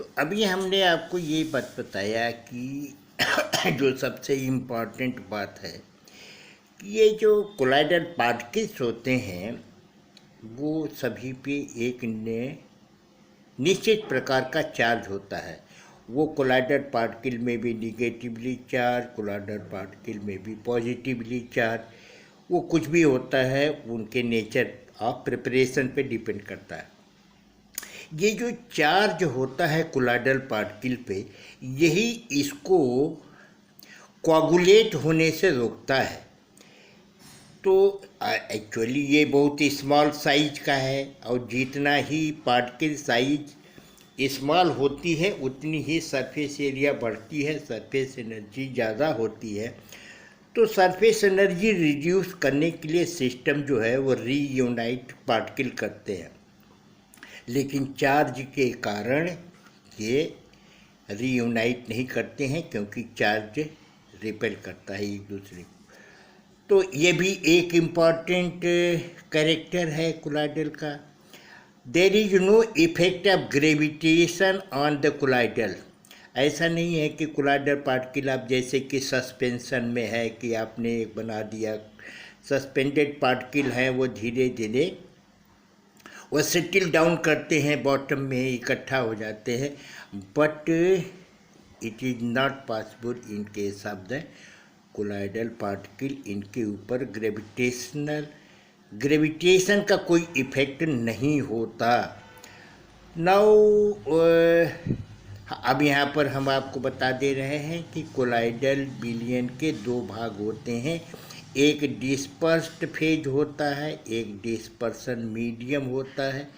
तो अभी हमने आपको ये बात बताया कि जो सबसे इम्पॉर्टेंट बात है कि ये जो कोलाइडल पार्टिकल्स होते हैं वो सभी पे एक निश्चित प्रकार का चार्ज होता है। वो कोलाइडल पार्टिकल में भी निगेटिवली चार्ज, कोलाइडल पार्टिकल में भी पॉजिटिवली चार्ज, वो कुछ भी होता है उनके नेचर ऑफ प्रिपरेशन पे डिपेंड करता है। ये जो चार्ज होता है कोलाइडल पार्टिकल पे, यही इसको कोआगुलेट होने से रोकता है। तो एक्चुअली ये बहुत स्मॉल साइज का है और जितना ही पार्टिकल साइज स्मॉल होती है उतनी ही सरफेस एरिया बढ़ती है, सरफेस एनर्जी ज़्यादा होती है। तो सरफेस एनर्जी रिड्यूस करने के लिए सिस्टम जो है वो रीयूनाइट पार्टिकल करते हैं, लेकिन चार्ज के कारण ये रीयूनाइट नहीं करते हैं क्योंकि चार्ज रिपेल करता है एक दूसरे को। तो ये भी एक इम्पॉर्टेंट कैरेक्टर है कोलाइडल का। There is no effect of gravitation on the colloidal. ऐसा नहीं है कि कोलाइडल पार्टिकल आप जैसे कि सस्पेंशन में है कि आपने एक बना दिया, सस्पेंडेड पार्टिकल हैं वो धीरे धीरे वो सेटल डाउन करते हैं, बॉटम में इकट्ठा हो जाते हैं, but it is not possible in case of the colloidal particle. इनके ऊपर ग्रेविटेशन का कोई इफेक्ट नहीं होता। नाउ अब यहाँ पर हम आपको बता दे रहे हैं कि कोलाइडल विलयन के दो भाग होते हैं, एक डिस्पर्स्ड फेज होता है, एक डिस्पर्सन मीडियम होता है।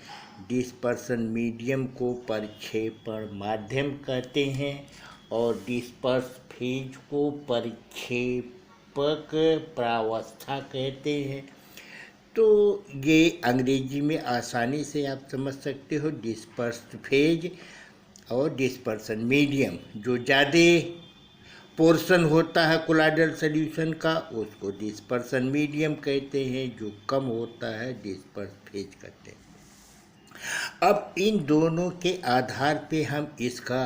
डिस्पर्सन मीडियम को परिक्षेपण माध्यम कहते हैं और डिस्पर्स फेज को परिक्षेपक प्रावस्था कहते हैं। तो ये अंग्रेजी में आसानी से आप समझ सकते हो, डिस्पर्स्ड फेज और डिस्पर्सन मीडियम। जो ज़्यादा पोर्शन होता है कोलाइडल सॉल्यूशन का उसको डिस्पर्सन मीडियम कहते हैं, जो कम होता है डिस्पर्स फेज कहते हैं। अब इन दोनों के आधार पे हम इसका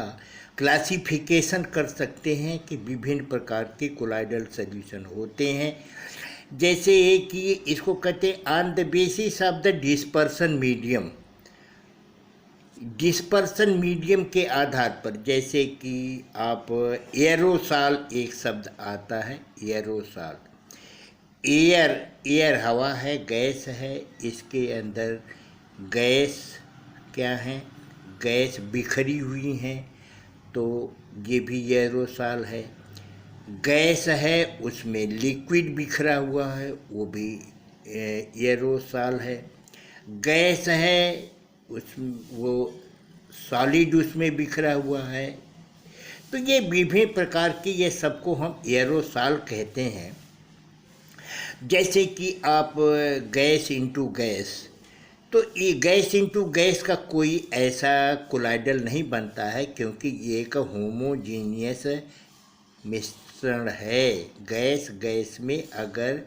क्लासिफिकेशन कर सकते हैं कि विभिन्न प्रकार के कोलाइडल सॉल्यूशन होते हैं। जैसे कि इसको कहते हैं on the basis of the dispersion medium. Dispersion medium के आधार पर, जैसे कि आप एरोसॉल एक शब्द आता है, एरोसॉल। एयर हवा है, गैस है, इसके अंदर गैस क्या है, गैस बिखरी हुई हैं, तो ये भी एरोसॉल है। गैस है उसमें लिक्विड बिखरा हुआ है, वो भी एरोसॉल है। गैस है वो सॉलिड उसमें बिखरा हुआ है। तो ये विभिन्न प्रकार के, ये सबको हम एरोसॉल कहते हैं। जैसे कि आप गैस इंटू गैस, तो ये गैस इंटू गैस का कोई ऐसा कोलाइडल नहीं बनता है क्योंकि ये एक होमोजीनियस मिश्रण है। गैस गैस में अगर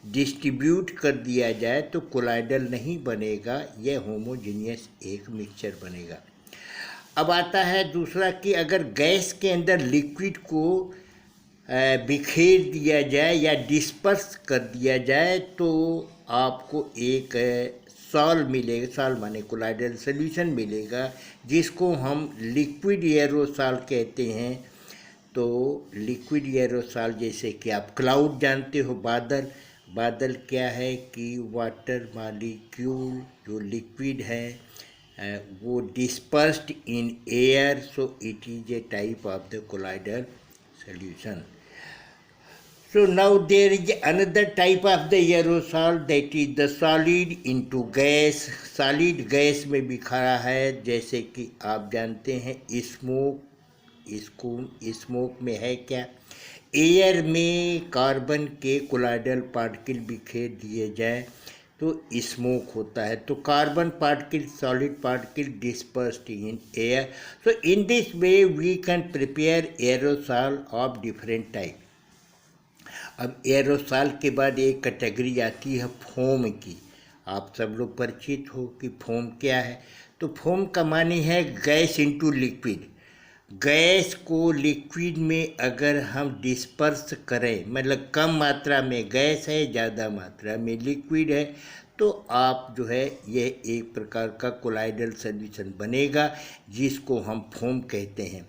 डिस्ट्रीब्यूट कर दिया जाए तो कोलाइडल नहीं बनेगा, यह होमोजीनियस एक मिक्सचर बनेगा। अब आता है दूसरा कि अगर गैस के अंदर लिक्विड को बिखेर दिया जाए या डिस्पर्स कर दिया जाए तो आपको एक सॉल मिलेगा, सॉल माने कोलाइडल सॉल्यूशन मिलेगा, जिसको हम लिक्विड एरोसॉल कहते हैं। तो लिक्विड एरोसॉल, जैसे कि आप क्लाउड जानते हो, बादल क्या है कि वाटर मॉलिक्यूल जो लिक्विड है वो dispersed in air, so it is a type of the colloidal solution. So now there is another type of the aerosol, that is the solid into gas. Solid gas में बिखरा है, जैसे कि आप जानते हैं स्मोक में है क्या, एयर में कार्बन के कोलाइडल पार्टिकल बिखेर दिए जाए तो स्मोक होता है। तो carbon particle, solid particle dispersed in air. So in this way we can prepare aerosol of different type. अब एरोसॉल के बाद एक कैटेगरी आती है फोम की। आप सब लोग परिचित हो कि फोम क्या है। तो फोम का माने है गैस इनटू लिक्विड। गैस को लिक्विड में अगर हम डिस्पर्स करें, मतलब कम मात्रा में गैस है, ज़्यादा मात्रा में लिक्विड है, तो आप जो है ये एक प्रकार का कोलाइडल सॉल्यूशन बनेगा, जिसको हम फोम कहते हैं।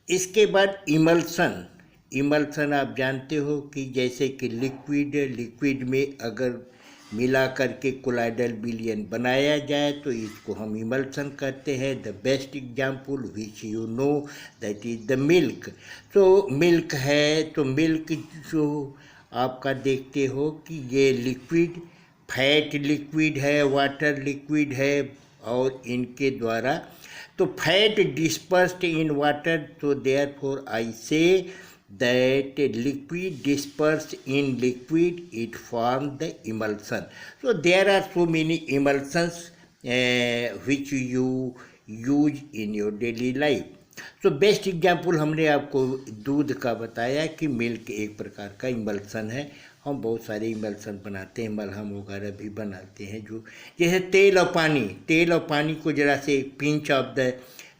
इसके बाद इमल्सन। इमल्सन आप जानते हो कि जैसे कि लिक्विड में अगर मिला करके कोलाइडल विलयन बनाया जाए तो इसको हम इमल्सन कहते हैं। The best example which you know that is the milk. तो मिल्क है, तो मिल्क जो आपका देखते हो कि ये लिक्विड, फैट लिक्विड है, वाटर लिक्विड है, और इनके द्वारा तो फैट डिस्पर्स्ड इन वाटर, तो देयरफॉर आई से that liquid dispersed in liquid, it formed the emulsion. So there are so many emulsions which you use in your daily life. So best example हमने आपको दूध का बताया कि milk एक प्रकार का इमल्सन है। हम बहुत सारे इमल्सन बनाते हैं, मलहम वगैरह भी बनाते हैं, जो जैसे तेल और पानी को जरा से एक पिंच ऑफ द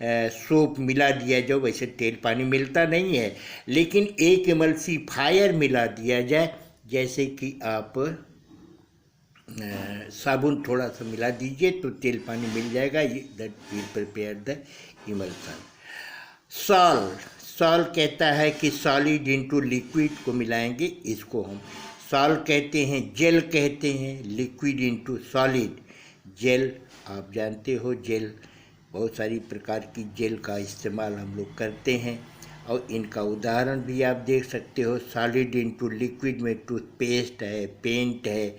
सोप मिला दिया जाए, वैसे तेल पानी मिलता नहीं है, लेकिन एक एमल्सीफायर मिला दिया जाए, जैसे कि आप साबुन थोड़ा सा मिला दीजिए तो तेल पानी मिल जाएगा। ये that will prepare the emulsion. Sol कहता है कि सॉलिड इनटू लिक्विड को मिलाएंगे, इसको हम सॉल कहते हैं। जेल कहते हैं लिक्विड इनटू सॉलिड। जेल आप जानते हो, जेल बहुत सारी प्रकार की जेल का इस्तेमाल हम लोग करते हैं, और इनका उदाहरण भी आप देख सकते हो। सॉलिड इनटू लिक्विड में टूथपेस्ट है, पेंट है।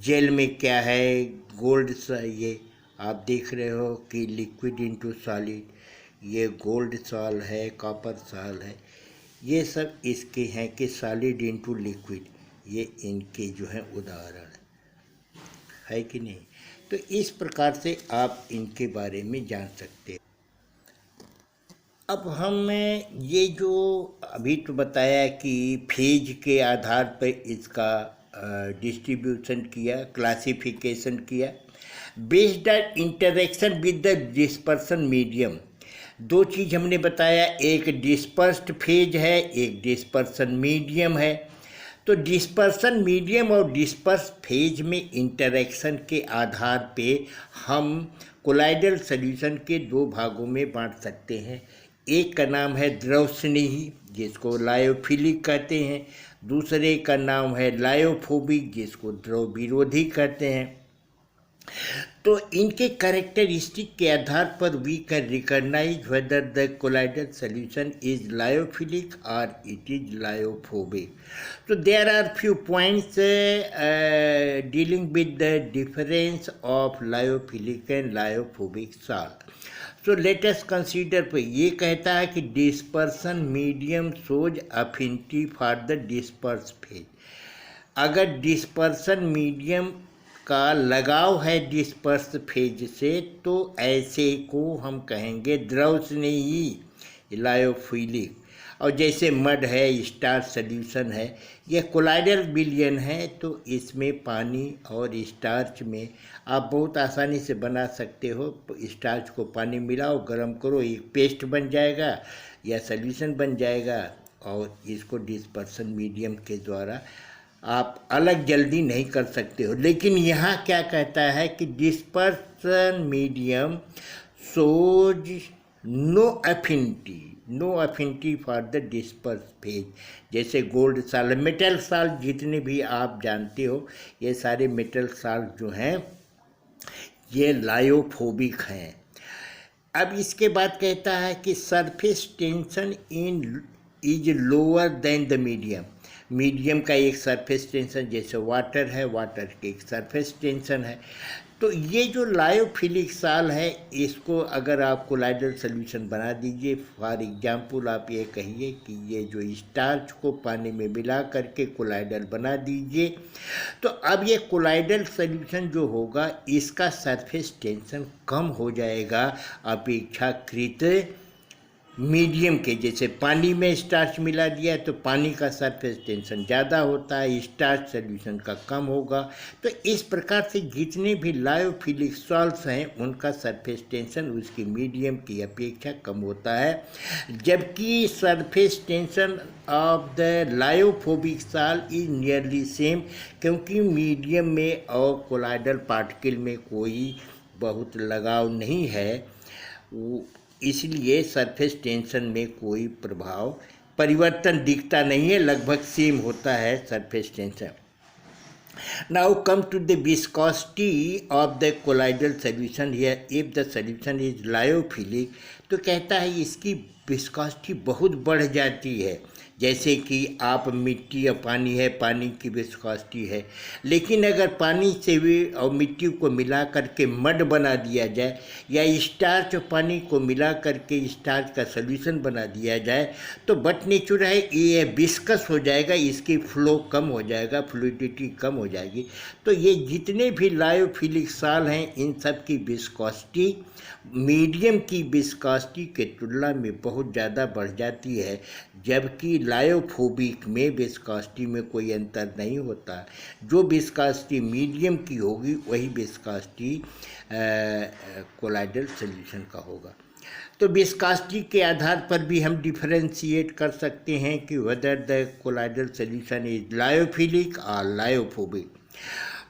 जेल में क्या है, गोल्ड ये आप देख रहे हो कि लिक्विड इनटू सॉलिड, ये गोल्ड सॉल है, कॉपर सॉल है, ये सब इसके हैं कि सॉलिड इनटू लिक्विड, ये इनके जो हैं उदाहरण है कि नहीं। तो इस प्रकार से आप इनके बारे में जान सकते हैं। अब हम ये जो अभी तो बताया कि फेज के आधार पर इसका डिस्ट्रीब्यूशन किया, क्लासिफिकेशन किया, based on interaction with the dispersion medium. दो चीज़ हमने बताया, एक डिस्पर्स्ड फेज है, एक डिस्पर्सन मीडियम है। तो डिस्पर्सन मीडियम और डिस्पर्स फेज में इंटरेक्शन के आधार पे हम कोलाइडल सॉल्यूशन के दो भागों में बांट सकते हैं। एक का नाम है द्रव स्नेही, जिसको लायोफिलिक कहते हैं। दूसरे का नाम है लायोफोबिक, जिसको द्रव विरोधी कहते हैं। तो इनके कैरेक्टरिस्टिक के आधार पर we can recognise whether the colloidal solution is lyophilic और it is lyophobic. So there are few points dealing with the difference of lyophilic and lyophobic salt. So let us consider, ये कहता है कि dispersion medium shows affinity for the dispersed phase। अगर dispersion medium का लगाव है disperse phase से, तो ऐसे को हम कहेंगे द्रव स्नेही, लायोफिलिक। और जैसे मड है, स्टार्च सॉल्यूशन है, यह कोलाइडल विलयन है, तो इसमें पानी और स्टार्च में आप बहुत आसानी से बना सकते हो। स्टार्च को पानी मिलाओ, गर्म करो, एक पेस्ट बन जाएगा या सॉल्यूशन बन जाएगा, और इसको डिस्पर्सन मीडियम के द्वारा आप अलग जल्दी नहीं कर सकते हो। लेकिन यहाँ क्या कहता है कि dispersion medium shows no affinity for the disperse phase. जैसे गोल्ड साल्ट, मेटल साल्ट जितने भी आप जानते हो, ये सारे मेटल साल्ट जो हैं ये लायोफोबिक हैं। अब इसके बाद कहता है कि surface tension is lower than the medium का एक सरफेस टेंशन, जैसे वाटर है, वाटर की एक सरफेस टेंशन है। तो ये जो लायोफिलिक साल है, इसको अगर आप कोलाइडल सॉल्यूशन बना दीजिए, फॉर एग्जांपल आप ये कहिए कि ये जो स्टार्च को पानी में मिला करके कोलाइडल बना दीजिए, तो अब ये कोलाइडल सॉल्यूशन जो होगा, इसका सरफेस टेंशन कम हो जाएगा अपेक्षाकृत मीडियम के, जैसे पानी में स्टार्च मिला दिया तो पानी का सरफेस टेंशन ज़्यादा होता है, स्टार्च सॉल्यूशन का कम होगा। तो इस प्रकार से जितने भी लायोफिलिक सॉल्ट्स हैं उनका सरफेस टेंशन उसकी मीडियम की अपेक्षा कम होता है, जबकि surface tension of the lyophobic salt is nearly same, क्योंकि मीडियम में और कोलाइडल पार्टिकल में कोई बहुत लगाव नहीं है, इसलिए सरफेस टेंशन में कोई प्रभाव परिवर्तन दिखता नहीं है, लगभग सेम होता है surface tension. Now come to the viscosity of the colloidal solution here. If the solution is lyophilic, तो कहता है इसकी विस्कोसिटी बहुत बढ़ जाती है, जैसे कि आप मिट्टी या पानी है, पानी की विस्कोसिटी है, लेकिन अगर पानी से भी और मिट्टी को मिला करके मड बना दिया जाए या स्टार्च और पानी को मिला करके स्टार्च का सॉल्यूशन बना दिया जाए तो बट नेचुरल है ये विस्कस हो जाएगा, इसकी फ्लो कम हो जाएगा, फ्लूइडिटी कम हो जाएगी। तो ये जितने भी लायोफिलिक सॉल्ट हैं इन सब की विस्कोसिटी मीडियम की विस्कोसिटी के तुलना में बहुत ज़्यादा बढ़ जाती है, जबकि लायोफोबिक में विस्कोसिटी में कोई अंतर नहीं होता। जो विस्कोसिटी मीडियम की होगी वही विस्कोसिटी कोलाइडल सॉल्यूशन का होगा। तो विस्कोसिटी के आधार पर भी हम डिफरेंशिएट कर सकते हैं कि weather the colloidal solution is lyophilic और लायोफोबिक।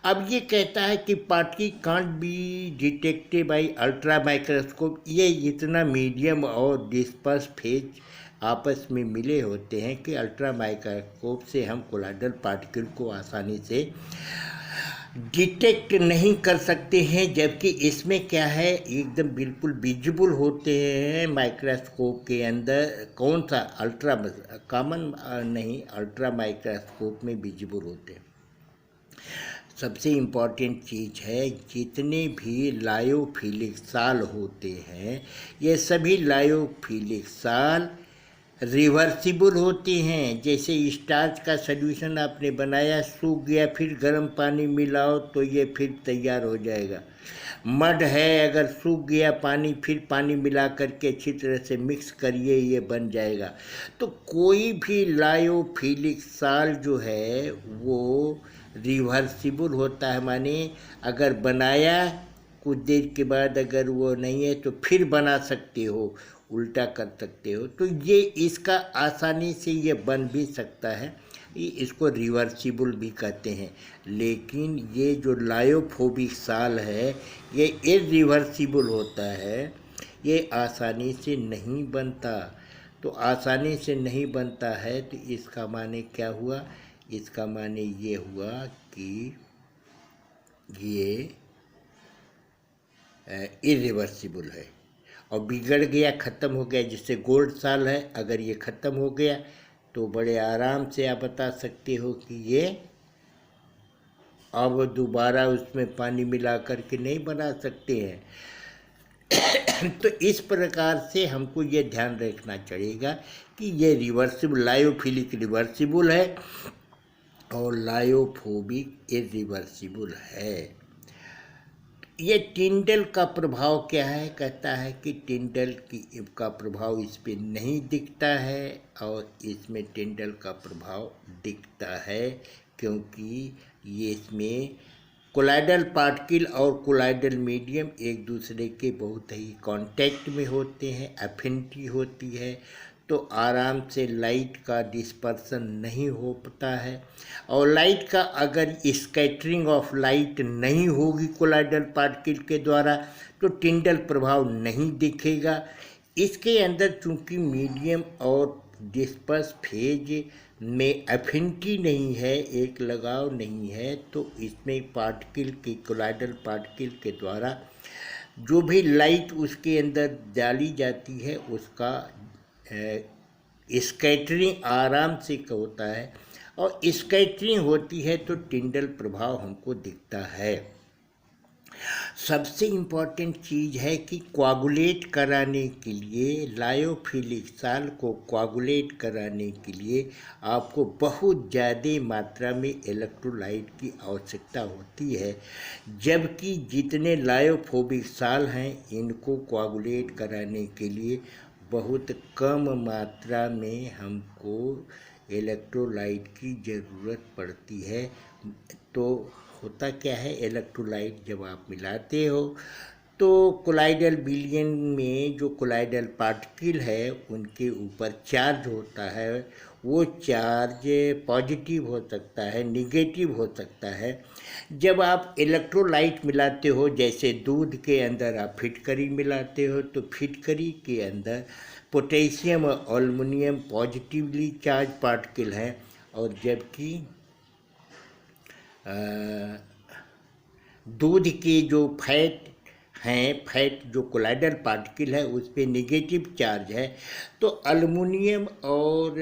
अब ये कहता है कि particle can't be detected by ultra microscope. ये इतना मीडियम और डिस्पर्स फेज आपस में मिले होते हैं कि अल्ट्रा माइक्रोस्कोप से हम कोलाइडल पार्टिकल को आसानी से डिटेक्ट नहीं कर सकते हैं, जबकि इसमें क्या है एकदम बिल्कुल विजिबल होते हैं माइक्रोस्कोप के अंदर। कौन सा अल्ट्रा कॉमन नहीं, अल्ट्रा माइक्रोस्कोप में विजिबल होते हैं। सबसे इम्पॉर्टेंट चीज़ है जितने भी लायोफिलिक सॉल्ट होते हैं ये सभी लायोफिलिक सॉल्ट रिवर्सिबल होते हैं। जैसे स्टार्च का सॉल्यूशन आपने बनाया, सूख गया, फिर गर्म पानी मिलाओ तो ये फिर तैयार हो जाएगा। मड है, अगर सूख गया पानी, फिर पानी मिला करके अच्छी तरह से मिक्स करिए, ये बन जाएगा। तो कोई भी लायोफिलिक सॉल्ट जो है वो रिवर्सिबल होता है, माने अगर बनाया कुछ देर के बाद अगर वो नहीं है तो फिर बना सकते हो, उल्टा कर सकते हो। तो ये इसका आसानी से ये बन भी सकता है, इसको रिवर्सिबल भी कहते हैं। लेकिन ये जो लायोफोबिक सॉल्ट है ये इरिवर्सिबल होता है, ये आसानी से नहीं बनता। तो आसानी से नहीं बनता है तो इसका माने क्या हुआ, इसका माने ये हुआ कि ये इरिवर्सिबल है और बिगड़ गया, ख़त्म हो गया। जैसे गोल्ड सॉल्ट है, अगर ये ख़त्म हो गया तो बड़े आराम से आप बता सकते हो कि ये अब दोबारा उसमें पानी मिला करके नहीं बना सकते हैं। तो इस प्रकार से हमको ये ध्यान रखना चाहिए कि ये रिवर्सिबल, लायोफिलिक रिवर्सिबल है और लायोफोबिक इरिवर्सिबल है। ये टिंडल का प्रभाव क्या है, कहता है कि टिंडल का प्रभाव इस पे नहीं दिखता है और इसमें टिंडल का प्रभाव दिखता है, क्योंकि ये इसमें कोलाइडल पार्टिकल और कोलाइडल मीडियम एक दूसरे के बहुत ही कांटेक्ट में होते हैं, एफिनिटी होती है, तो आराम से लाइट का डिस्पर्सन नहीं हो पाता है। और लाइट का अगर स्कैटरिंग ऑफ लाइट नहीं होगी कोलाइडल पार्टिकल के द्वारा तो टिंडल प्रभाव नहीं दिखेगा। इसके अंदर चूंकि मीडियम और डिस्पर्स फेज में एफिनिटी नहीं है, एक लगाव नहीं है, तो इसमें पार्टिकल की कोलाइडल पार्टिकल के द्वारा जो भी लाइट उसके अंदर डाली जाती है उसका स्कैटरिंग आराम से होता है और स्कैटरिंग होती है तो टिंडल प्रभाव हमको दिखता है। सबसे इम्पॉर्टेंट चीज़ है कि कोआगुलेट कराने के लिए, लायोफिलिक सॉल्ट को कोआगुलेट कराने के लिए आपको बहुत ज़्यादा मात्रा में इलेक्ट्रोलाइट की आवश्यकता होती है, जबकि जितने लायोफोबिक सॉल्ट हैं इनको कोआगुलेट कराने के लिए बहुत कम मात्रा में हमको इलेक्ट्रोलाइट की ज़रूरत पड़ती है। तो होता क्या है, इलेक्ट्रोलाइट जब आप मिलाते हो तो कोलाइडल विलयन में जो कोलाइडल पार्टिकल है उनके ऊपर चार्ज होता है। वो चार्ज पॉजिटिव हो सकता है, निगेटिव हो सकता है। जब आप इलेक्ट्रोलाइट मिलाते हो, जैसे दूध के अंदर आप फिटकरी मिलाते हो, तो फिटकरी के अंदर पोटेशियम और एल्युमिनियम पॉजिटिवली चार्ज पार्टिकल हैं, और जबकि दूध के जो फैट हैं, फैट जो कोलाइडल पार्टिकल है उस पर निगेटिव चार्ज है। तो एल्युमिनियम और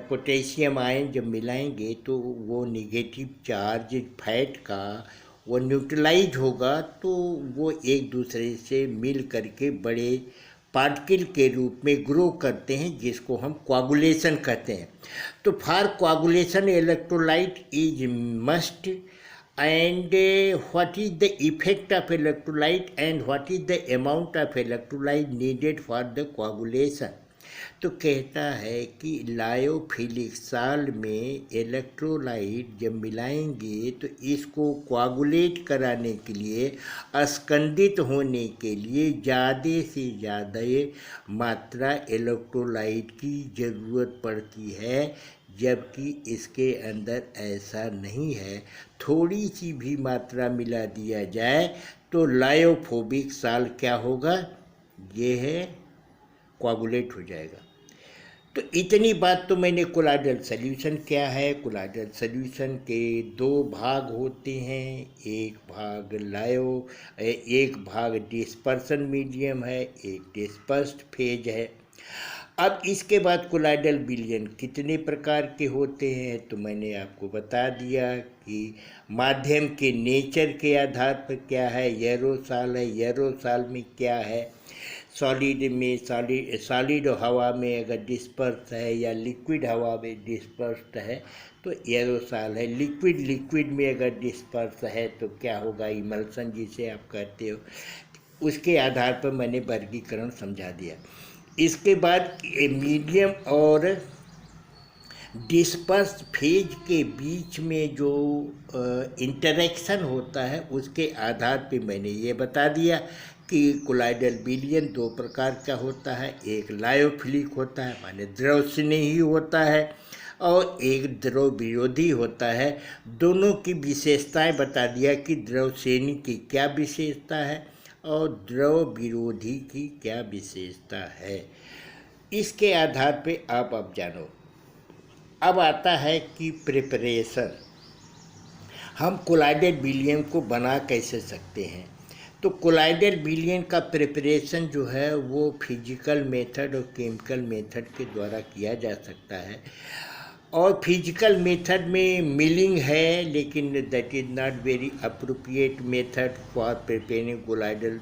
पोटेशियम आयन जब मिलाएंगे तो वो निगेटिव चार्ज फैट का वो न्यूट्रलाइज होगा, तो वो एक दूसरे से मिल करके बड़े पार्टिकल के रूप में ग्रो करते हैं, जिसको हम कोआगुलेशन कहते हैं। तो for coagulation electrolyte is must, and what is the effect of electrolyte and what is the amount of electrolyte needed for the coagulation। तो कहता है कि लायोफिलिक साल्ट में इलेक्ट्रोलाइट जब मिलाएंगे तो इसको कोआगुलेट कराने के लिए, अस्कंदित होने के लिए ज़्यादा से ज़्यादा मात्रा इलेक्ट्रोलाइट की ज़रूरत पड़ती है, जबकि इसके अंदर ऐसा नहीं है। थोड़ी सी भी मात्रा मिला दिया जाए तो लायोफोबिक साल्ट क्या होगा, ये है कोआगुलेट हो जाएगा। तो इतनी बात तो मैंने कोलाइडल सॉल्यूशन क्या है। कोलाइडल सॉल्यूशन के दो भाग होते हैं, एक भाग डिस्पर्सन मीडियम है, एक डिस्पर्स्ड फेज है। अब इसके बाद कोलाइडल विलयन कितने प्रकार के होते हैं, तो मैंने आपको बता दिया कि माध्यम के नेचर के आधार पर क्या है, एरोसॉल है, एरोसॉल में क्या है, सॉलिड हवा में अगर डिस्पर्स है या लिक्विड हवा में डिस्पर्स्ड है तो एरोसॉल है। लिक्विड में अगर डिस्पर्स है तो क्या होगा, इमल्सन जिसे आप कहते हो। उसके आधार पर मैंने वर्गीकरण समझा दिया। इसके बाद मीडियम और डिस्पर्स फेज के बीच में जो इंटरेक्शन होता है उसके आधार पे मैंने ये बता दिया कि कोलाइडल विलयन दो प्रकार का होता है। एक लायोफिलिक होता है, माने द्रव स्नेही होता है, और एक द्रव विरोधी होता है। दोनों की विशेषताएं बता दिया कि द्रव स्नेही की क्या विशेषता है और द्रव विरोधी की क्या विशेषता है। इसके आधार पे आप अब जानो। अब आता है कि प्रिपरेशन, हम कोलाइडल विलयन को बना कैसे सकते हैं। तो कोलाइडल विलयन का प्रिपरेशन जो है वो फिजिकल मेथड और केमिकल मेथड के द्वारा किया जा सकता है। और फिजिकल मेथड में मिलिंग है, लेकिन that is not very appropriate method for preparing colloidal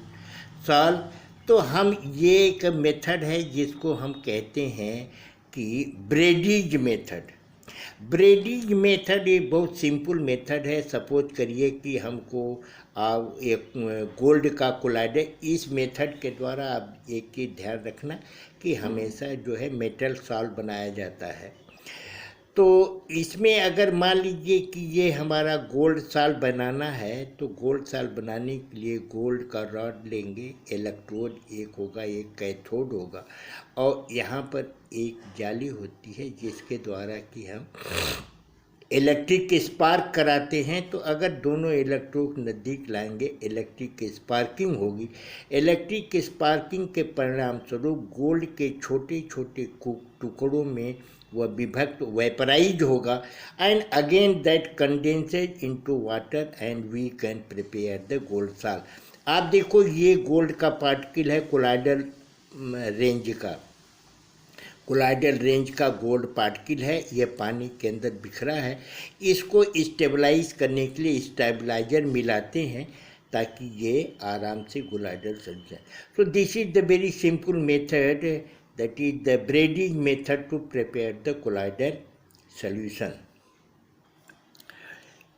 salt. तो हम ये एक मेथड है जिसको हम कहते हैं कि ब्रेडीज मेथड। ब्रेडीज मेथड एक बहुत सिंपल मेथड है। सपोज करिए कि हमको एक गोल्ड का कोलाइडल, इस मेथड के द्वारा आप एक चीज़ ध्यान रखना कि हमेशा जो है मेटल सॉल्ट बनाया जाता है। तो इसमें अगर मान लीजिए कि ये हमारा गोल्ड सॉल्ट बनाना है, तो गोल्ड सॉल्ट बनाने के लिए गोल्ड का रॉड लेंगे, इलेक्ट्रोड एक होगा, एक कैथोड होगा, और यहाँ पर एक जाली होती है जिसके द्वारा कि हम इलेक्ट्रिक स्पार्क कराते हैं। तो अगर दोनों इलेक्ट्रोड नज़दीक लाएंगे इलेक्ट्रिक स्पार्किंग होगी। इलेक्ट्रिक स्पार्किंग के परिणाम स्वरूप गोल्ड के छोटे छोटे टुकड़ों में वह विभक्त वेपराइज होगा, and again that condenses into water and we can prepare the gold salt. आप देखो ये गोल्ड का पार्टिकल है कोलाइडल रेंज का, कोलाइडल रेंज का गोल्ड पार्टिकल है, ये पानी के अंदर बिखरा है। इसको स्टेबलाइज करने के लिए स्टेबलाइजर मिलाते हैं ताकि ये आराम से कोलाइडल चल जाए। तो this is the very simple method, that is the Bredig's method to prepare the colloidal solution.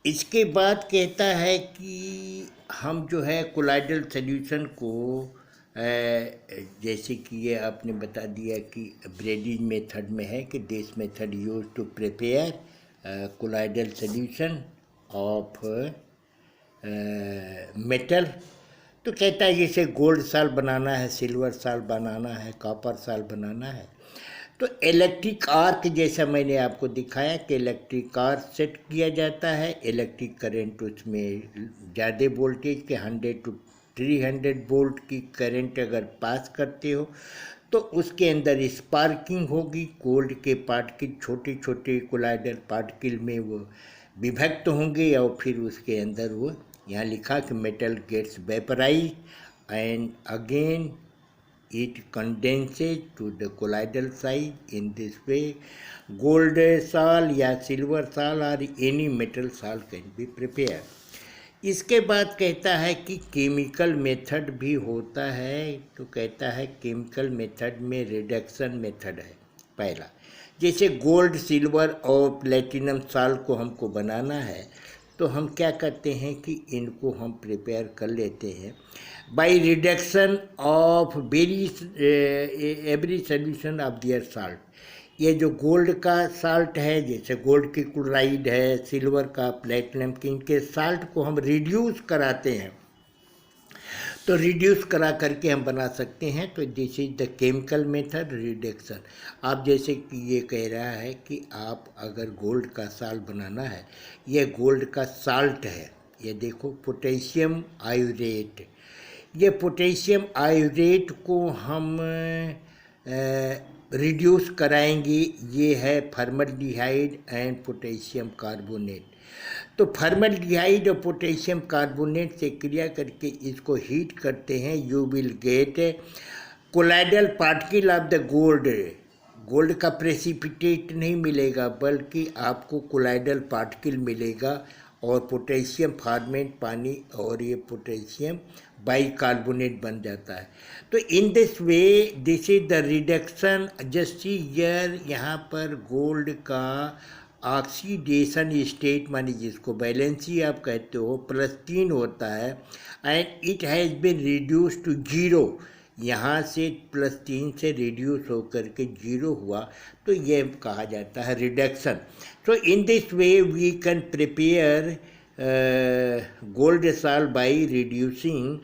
इसके बाद कहता है कि हम जो है कोलाइडल सॉल्यूशन को जैसे कि ये आपने बता दिया कि ब्रेडिज मेथड में है कि this method use to prepare colloidal solution of metal. तो कहता है जैसे गोल्ड साल्ट बनाना है, सिल्वर साल्ट बनाना है, कॉपर साल्ट बनाना है, तो इलेक्ट्रिक आर्क जैसा मैंने आपको दिखाया कि इलेक्ट्रिक आर्क सेट किया जाता है। इलेक्ट्रिक करंट उसमें ज़्यादा वोल्टेज के 100 to 300 वोल्ट की करंट अगर पास करते हो तो उसके अंदर स्पार्किंग होगी। गोल्ड के पार्टिकल छोटे छोटे कोलाइडल पार्टिकल में वो विभक्त होंगे और फिर उसके अंदर वो, यहाँ लिखा कि metal gets vaporise and again it condenses to the colloidal side. In this way gold salt या silver salt or any metal salt can be prepared. इसके बाद कहता है कि केमिकल मेथड भी होता है। तो कहता है केमिकल मेथड में रिडक्शन मेथड है पहला। जैसे गोल्ड, सिल्वर और प्लेटिनम साल्ट को हमको बनाना है तो हम क्या करते हैं कि इनको हम प्रिपेयर कर लेते हैं by reduction of every solution of their salt. ये जो गोल्ड का साल्ट है, जैसे गोल्ड की क्लोराइड है, सिल्वर का, प्लेटिनम की, इनके साल्ट को हम रिड्यूस कराते हैं। तो रिड्यूस करा करके हम बना सकते हैं। तो this is the chemical method reduction. आप जैसे कि ये कह रहा है कि आप अगर गोल्ड का साल्ट बनाना है, ये गोल्ड का साल्ट है, ये देखो पोटेशियम आयोडेट। ये पोटेशियम आयोडेट को हम रिड्यूस कराएंगे। ये है फॉर्मल्डिहाइड एंड पोटेशियम कार्बोनेट। तो फॉर्मल्डिहाइड और पोटेशियम कार्बोनेट से क्रिया करके इसको हीट करते हैं। You will get colloidal particle of the gold. Gold का प्रेसिपिटेट नहीं मिलेगा बल्कि आपको कोलाइडल पार्टिकल मिलेगा और पोटेशियम फॉर्मेट पानी और ये पोटेशियम बाइकार्बोनेट बन जाता है। तो इन this way this is the reduction. Just year यहाँ पर गोल्ड का ऑक्सीडेशन स्टेट मानी जिसको वैलेंसी आप कहते हो +3 होता है and it has been reduce to 0। यहाँ से +3 से रिड्यूस होकर के 0 हुआ तो ये कहा जाता है reduction. So in this way we can prepare gold salt by reducing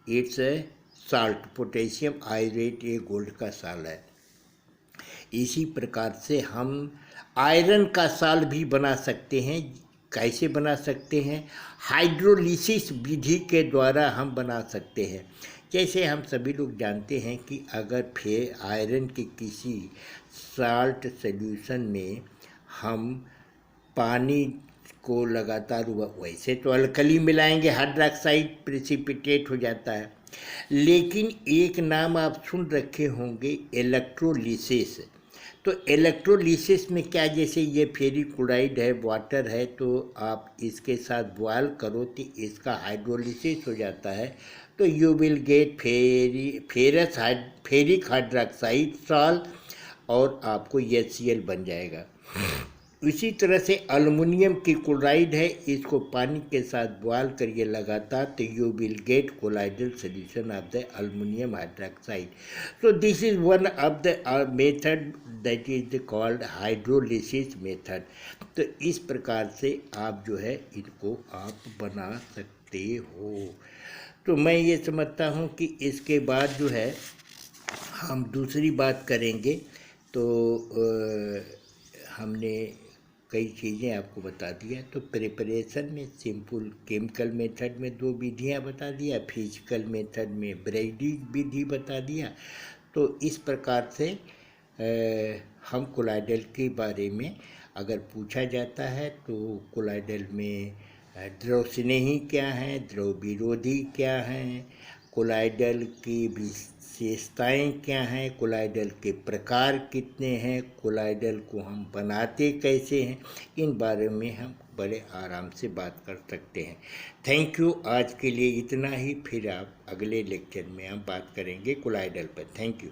its salt. Potassium iodate ये गोल्ड का साल्ट है। इसी प्रकार से हम आयरन का साल्ट भी बना सकते हैं। कैसे बना सकते हैं? हाइड्रोलिसिस विधि के द्वारा हम बना सकते हैं। जैसे हम सभी लोग जानते हैं कि अगर फिर आयरन के किसी साल्ट सॉल्यूशन में हम पानी को लगातार वैसे तो अल्कली मिलाएंगे, हाइड्रोक्साइड प्रेसिपिटेट हो जाता है। लेकिन एक नाम आप सुन रखे होंगे इलेक्ट्रोलिसिस। तो इलेक्ट्रोलिसिस में क्या, जैसे ये फेरी क्लोराइड है, वाटर है, तो आप इसके साथ बॉयल करो तो इसका हाइड्रोलिसिस हो जाता है। तो you will get ferric hydroxide salt और आपको HCl बन जाएगा। इसी तरह से अल्युमिनियम की क्लोराइड है, इसको पानी के साथ बॉयल करिए लगातार तो you will get colloidal solution of the aluminium hydroxide. So this is one of the method that is called hydrolysis method. तो इस प्रकार से आप जो है इनको आप बना सकते हो। तो मैं ये समझता हूँ कि इसके बाद जो है हम दूसरी बात करेंगे। तो हमने कई चीज़ें आपको बता दिया। तो प्रिपरेशन में सिंपल केमिकल मेथड में 2 विधियाँ बता दिया, फिजिकल मेथड में ब्रेडिज विधि बता दिया। तो इस प्रकार से हम कोलाइडल के बारे में अगर पूछा जाता है तो कोलाइडल में द्रव स्नेही क्या हैं, द्रव विरोधी क्या हैं, कोलाइडल की विशेषताएं क्या हैं, कोलाइडल के प्रकार कितने हैं, कोलाइडल को हम बनाते कैसे हैं, इन बारे में हम बड़े आराम से बात कर सकते हैं। Thank you. आज के लिए इतना ही। फिर आप अगले लेक्चर में हम बात करेंगे कोलाइडल पर। Thank you.